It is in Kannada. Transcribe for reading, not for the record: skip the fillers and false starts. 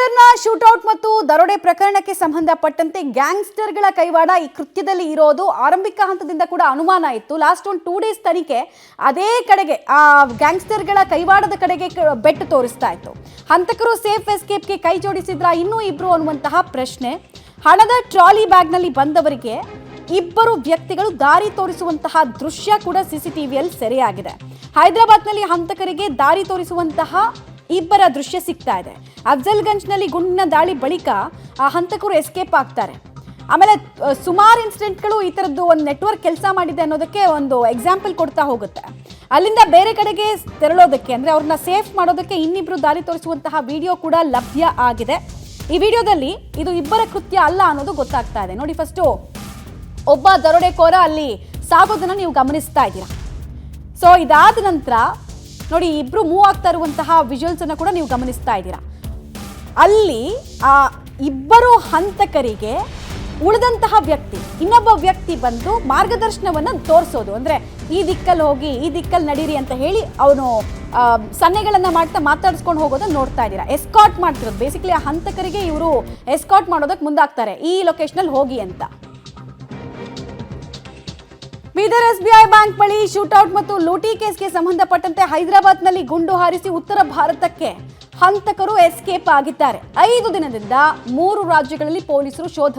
ಗ್ಯಾಂಗ್ಸ್ಟರ್ನ ಶೂಟೌಟ್ ಮತ್ತು ದರೋಡೆ ಪ್ರಕರಣಕ್ಕೆ ಸಂಬಂಧಪಟ್ಟಂತೆ ಗ್ಯಾಂಗ್ಸ್ಟರ್ಗಳ ಕೈವಾಡ ಈ ಕೃತ್ಯದಲ್ಲಿ ಇರೋದು ಆರಂಭಿಕ ಹಂತದಿಂದ ಕೂಡ ಅನುಮಾನ ಇತ್ತು. ಲಾಸ್ಟ್ ಒಂದು 2 ಡೇಸ್ ತನಿಖೆ ಅದೇ ಕಡೆಗೆ ಆ ಗ್ಯಾಂಗ್ಸ್ಟರ್ಗಳ ಕೈವಾಡದ ಕಡೆಗೆ ಬೆಟ್ಟು ತೋರಿಸ್ತಾ ಇತ್ತು. ಹಂತಕರು ಸೇಫ್ ಎಸ್ಕೇಪ್ಗೆ ಕೈ ಜೋಡಿಸಿದ್ರ ಇನ್ನೂ ಇಬ್ರು ಅನ್ನುವಂತಹ ಪ್ರಶ್ನೆ. ಹಣದ ಟ್ರಾಲಿ ಬ್ಯಾಗ್ನಲ್ಲಿ ಬಂದವರಿಗೆ ಇಬ್ಬರು ವ್ಯಕ್ತಿಗಳು ದಾರಿ ತೋರಿಸುವಂತಹ ದೃಶ್ಯ ಕೂಡ ಸಿಸಿಟಿವಿಯಲ್ಲಿ ಸೆರೆಯಾಗಿದೆ. ಹೈದರಾಬಾದ್ನಲ್ಲಿ ಹಂತಕರಿಗೆ ದಾರಿ ತೋರಿಸುವಂತಹ ಇಬ್ಬರ ದೃಶ್ಯ ಸಿಗ್ತಾ ಇದೆ. ಅಫ್ಜಲ್ಗಂಜ್ನಲ್ಲಿ ಗುಂಡಿನ ದಾಳಿ ಬಳಿಕ ಆ ಹಂತಕರು ಎಸ್ಕೇಪ್ ಆಗ್ತಾರೆ. ಆಮೇಲೆ ಸುಮಾರು ಇನ್ಸಿಡೆಂಟ್ಗಳು ಈ ಥರದ್ದು ಒಂದು ನೆಟ್ವರ್ಕ್ ಕೆಲಸ ಮಾಡಿದೆ ಅನ್ನೋದಕ್ಕೆ ಒಂದು ಎಕ್ಸಾಂಪಲ್ ಕೊಡ್ತಾ ಹೋಗುತ್ತೆ. ಅಲ್ಲಿಂದ ಬೇರೆ ಕಡೆಗೆ ತೆರಳೋದಕ್ಕೆ ಅಂದರೆ ಅವ್ರನ್ನ ಸೇಫ್ ಮಾಡೋದಕ್ಕೆ ಇನ್ನಿಬ್ರು ದಾರಿ ತೋರಿಸುವಂತಹ ವಿಡಿಯೋ ಕೂಡ ಲಭ್ಯ ಆಗಿದೆ. ಈ ವಿಡಿಯೋದಲ್ಲಿ ಇದು ಇಬ್ಬರ ಕೃತ್ಯ ಅಲ್ಲ ಅನ್ನೋದು ಗೊತ್ತಾಗ್ತಾ ಇದೆ. ನೋಡಿ, ಫಸ್ಟು ಒಬ್ಬ ದರೋಡೆಕೋರ ಅಲ್ಲಿ ಸಾಗೋದನ್ನು ನೀವು ಗಮನಿಸ್ತಾ ಇದ್ದೀರಾ. ಸೊ ಇದಾದ ನಂತರ ನೋಡಿ, ಇಬ್ರು ಮೂವ್ ಆಗ್ತಾ ಇರುವಂತಹ ವಿಜುವಲ್ಸ್ ಅನ್ನು ಕೂಡ ನೀವು ಗಮನಿಸ್ತಾ ಇದ್ದೀರಾ. ಅಲ್ಲಿ ಆ ಇಬ್ಬರು ಹಂತಕರಿಗೆ ಉಳಿದಂತಹ ವ್ಯಕ್ತಿ ಇನ್ನೊಬ್ಬ ವ್ಯಕ್ತಿ ಬಂದು ಮಾರ್ಗದರ್ಶನವನ್ನು ತೋರಿಸೋದು, ಅಂದರೆ ಈ ದಿಕ್ಕಲ್ಲಿ ಹೋಗಿ ಈ ದಿಕ್ಕಲ್ಲಿ ನಡೀರಿ ಅಂತ ಹೇಳಿ ಅವನು ಸನ್ನೆಗಳನ್ನು ಮಾಡ್ತಾ ಮಾತಾಡಿಸ್ಕೊಂಡು ಹೋಗೋದನ್ನ ನೋಡ್ತಾ ಇದ್ದೀರಾ. ಎಸ್ಕಾಟ್ ಮಾಡ್ತಿರೋದು ಬೇಸಿಕಲಿ ಆ ಹಂತಕರಿಗೆ ಇವರು ಎಸ್ಕಾಟ್ ಮಾಡೋದಕ್ಕೆ ಮುಂದಾಗ್ತಾರೆ, ಈ ಲೊಕೇಶನಲ್ಲಿ ಹೋಗಿ ಅಂತ. ಬೀದರ್ SBI ಬ್ಯಾಂಕ್ ಬಳಿ ಶೂಟೌಟ್ ಮತ್ತು ಲೂಟಿ ಕೇಸ್ಗೆ ಸಂಬಂಧಪಟ್ಟಂತೆ ಹೈದರಾಬಾದ್ನಲ್ಲಿ ಗುಂಡು ಹಾರಿಸಿ ಉತ್ತರ ಭಾರತಕ್ಕೆ ಹಂತಕರು ಎಸ್ಕೇಪ್ ಆಗಿದ್ದಾರೆ. 5 ದಿನದಿಂದ 3 ರಾಜ್ಯಗಳಲ್ಲಿ ಪೊಲೀಸರು ಶೋಧ